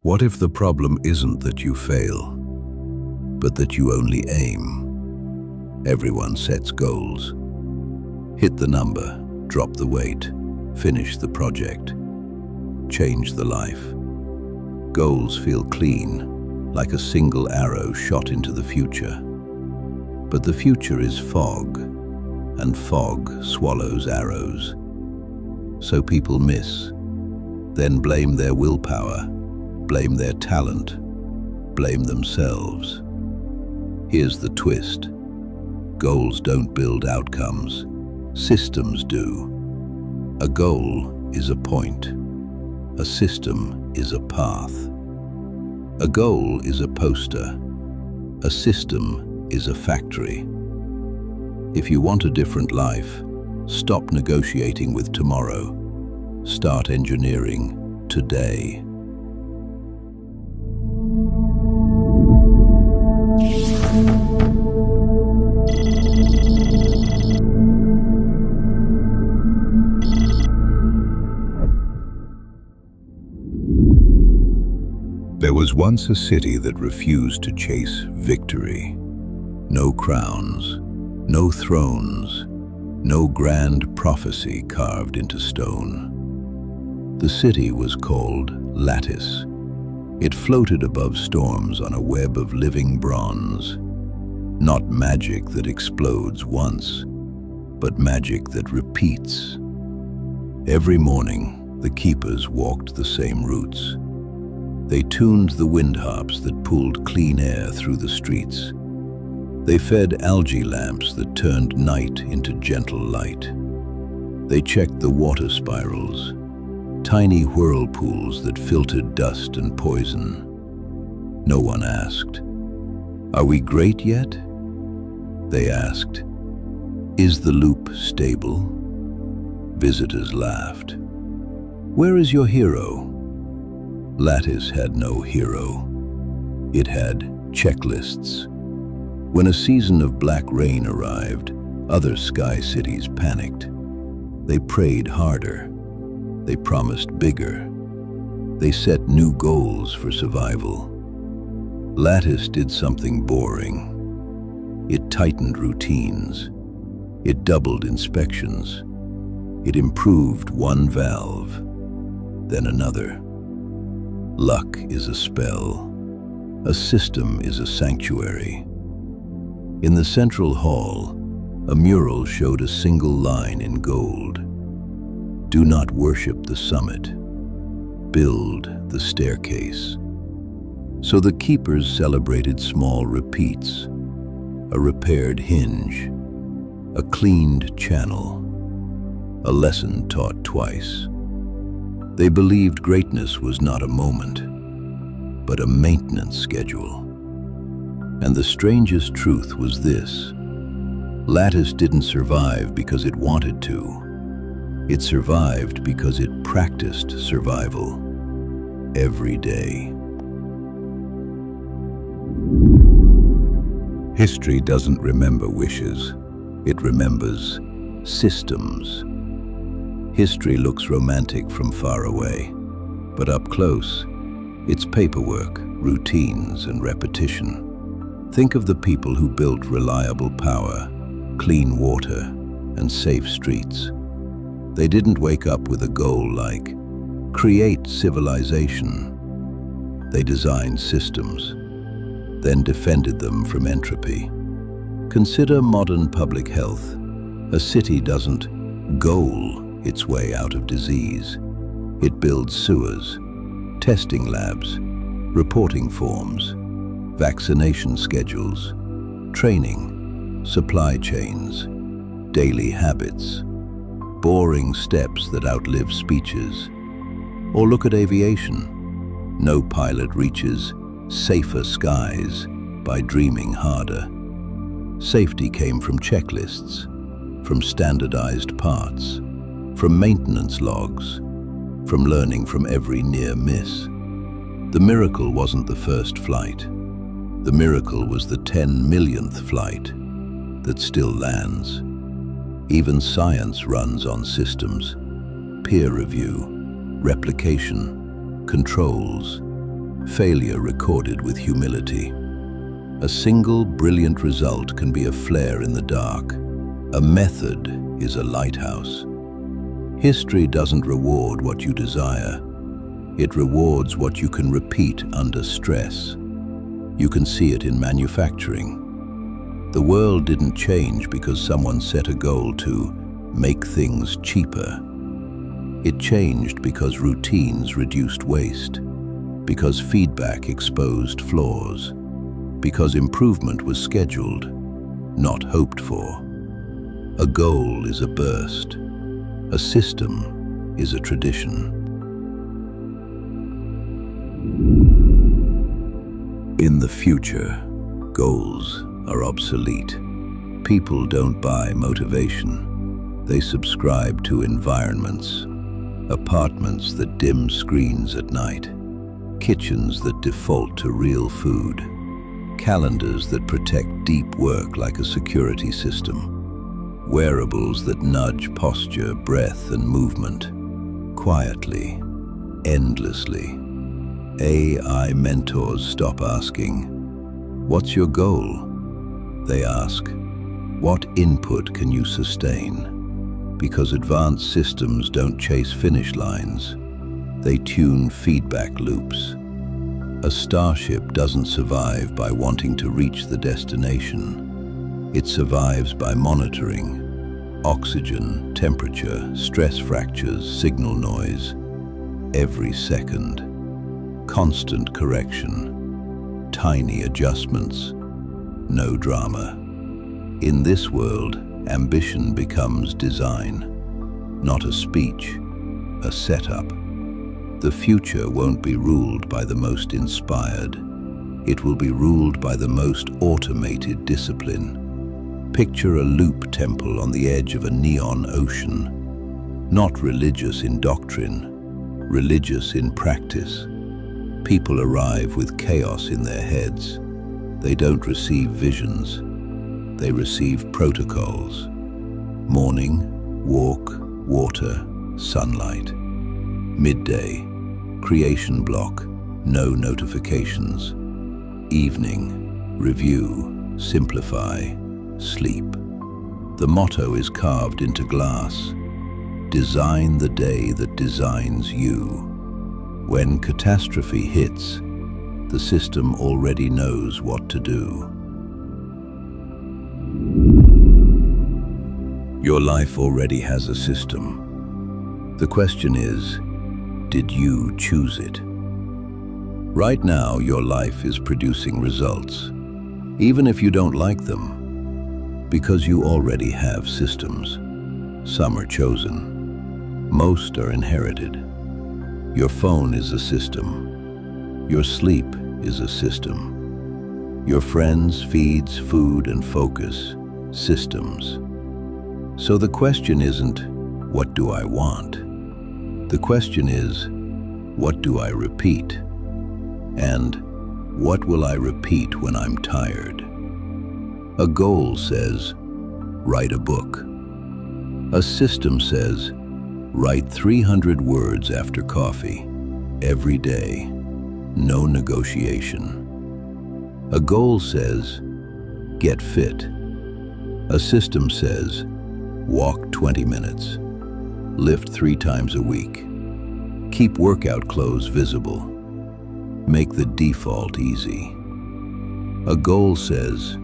What if the problem isn't that you fail, but that you only aim? Everyone sets goals. Hit the number, drop the weight, finish the project, change the life. Goals feel clean, like a single arrow shot into the future. But the future is fog, and fog swallows arrows. So people miss, then blame their willpower, blame their talent, blame themselves. Here's the twist. Goals don't build outcomes. Systems do. A goal is a point. A system is a path. A goal is a poster. A system is a factory. If you want a different life, stop negotiating with tomorrow. Start engineering today. There was once a city that refused to chase victory. No crowns, no thrones, no grand prophecy carved into stone. The city was called Lattice. It floated above storms on a web of living bronze. Not magic that explodes once, but magic that repeats. Every morning, the keepers walked the same routes. They tuned the wind harps that pulled clean air through the streets. They fed algae lamps that turned night into gentle light. They checked the water spirals, tiny whirlpools that filtered dust and poison. No one asked, "Are we great yet?" They asked, "Is the loop stable?" Visitors laughed. "Where is your hero?" Lattice had no hero. It had checklists. When a season of black rain arrived, other sky cities panicked. They prayed harder. They promised bigger. They set new goals for survival. Lattice did something boring. It tightened routines. It doubled inspections. It improved one valve, then another. Luck is a spell. A system is a sanctuary. In the central hall, a mural showed a single line in gold. "Do not worship the summit. Build the staircase." So the keepers celebrated small repeats, a repaired hinge, a cleaned channel, a lesson taught twice. They believed greatness was not a moment, but a maintenance schedule. And the strangest truth was this: Lattice didn't survive because it wanted to. It survived because it practiced survival every day. History doesn't remember wishes. It remembers systems. History looks romantic from far away, but up close, it's paperwork, routines, and repetition. Think of the people who built reliable power, clean water, and safe streets. They didn't wake up with a goal like, create civilization. They designed systems, then defended them from entropy. Consider modern public health. A city doesn't goal its way out of disease. It builds sewers, testing labs, reporting forms, vaccination schedules, training, supply chains, daily habits, boring steps that outlive speeches. Or look at aviation. No pilot reaches safer skies by dreaming harder. Safety came from checklists, from standardized parts, from maintenance logs, from learning from every near miss. The miracle wasn't the first flight. The miracle was the 10 millionth flight that still lands. Even science runs on systems: peer review, replication, controls. failure recorded with humility. A single brilliant result can be a flare in the dark. A method is a lighthouse. History doesn't reward what you desire. It rewards what you can repeat under stress. You can see it in manufacturing. The world didn't change because someone set a goal to make things cheaper. It changed because routines reduced waste, because feedback exposed flaws, because improvement was scheduled, not hoped for. A goal is a burst. A system is a tradition. In the future, goals are obsolete. People don't buy motivation. They subscribe to environments. Apartments that dim screens at night. Kitchens that default to real food. Calendars that protect deep work like a security system. Wearables that nudge posture, breath, and movement. Quietly, endlessly. AI mentors stop asking, "What's your goal?" They ask, "What input can you sustain?" Because advanced systems don't chase finish lines. They tune feedback loops. A starship doesn't survive by wanting to reach the destination. It survives by monitoring. Oxygen, temperature, stress fractures, signal noise. Every second. Constant correction. Tiny adjustments. No drama. In this world, ambition becomes design. Not a speech, a setup. The future won't be ruled by the most inspired. It will be ruled by the most automated discipline. Picture a loop temple on the edge of a neon ocean. Not religious in doctrine, religious in practice. People arrive with chaos in their heads. They don't receive visions. They receive protocols. Morning, walk, water, sunlight. Midday, creation block, no notifications. Evening, review, simplify, sleep. The motto is carved into glass. Design the day that designs you. When catastrophe hits, the system already knows what to do. Your life already has a system. The question is, did you choose it? Right now, your life is producing results, even if you don't like them, because you already have systems. Some are chosen. Most are inherited. Your phone is a system. Your sleep is a system. Your friends, feeds, food, and focus, systems. So the question isn't, what do I want? The question is, what do I repeat? And what will I repeat when I'm tired? A goal says, write a book. A system says, write 300 words after coffee, every day, no negotiation. A goal says, get fit. A system says, walk 20 minutes, lift 3 times a week, keep workout clothes visible, make the default easy. A goal says,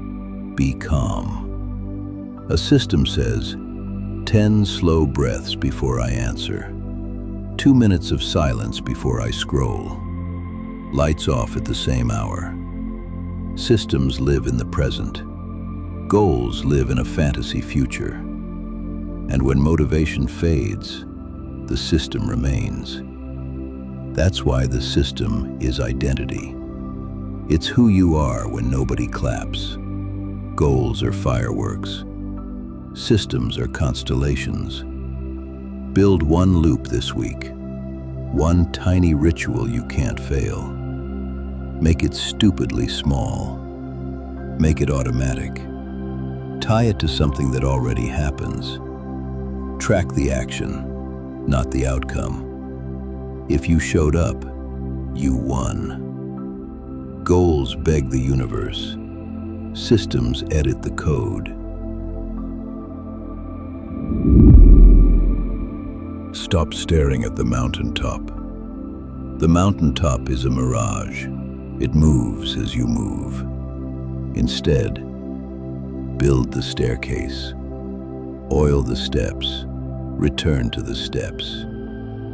be calm. A system says, 10 slow breaths before I answer, 2 minutes of silence before I scroll, lights off at the same hour. Systems live in the present. Goals live in a fantasy future. And when motivation fades, the system remains. That's why the system is identity. It's who you are when nobody claps. Goals are fireworks. Systems are constellations. Build one loop this week. One tiny ritual you can't fail. Make it stupidly small. Make it automatic. Tie it to something that already happens. Track the action, not the outcome. If you showed up, you won. Goals beg the universe. Systems edit the code. Stop staring at the mountaintop. The mountaintop is a mirage. It moves as you move. Instead, build the staircase. Oil the steps. Return to the steps,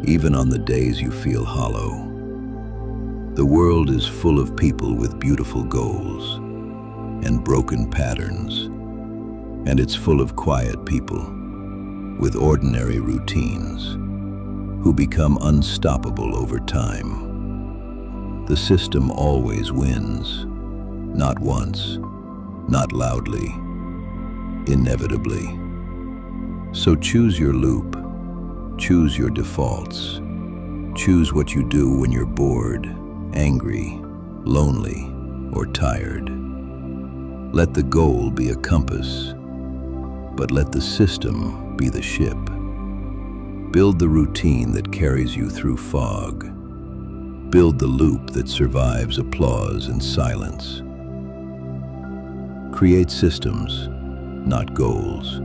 even on the days you feel hollow. The world is full of people with beautiful goals and broken patterns, and it's full of quiet people with ordinary routines who become unstoppable over time. The system always wins, not once, not loudly, inevitably. So choose your loop, choose your defaults, choose what you do when you're bored, angry, lonely, or tired. Let the goal be a compass, but let the system be the ship. Build the routine that carries you through fog. Build the loop that survives applause and silence. Create systems, not goals.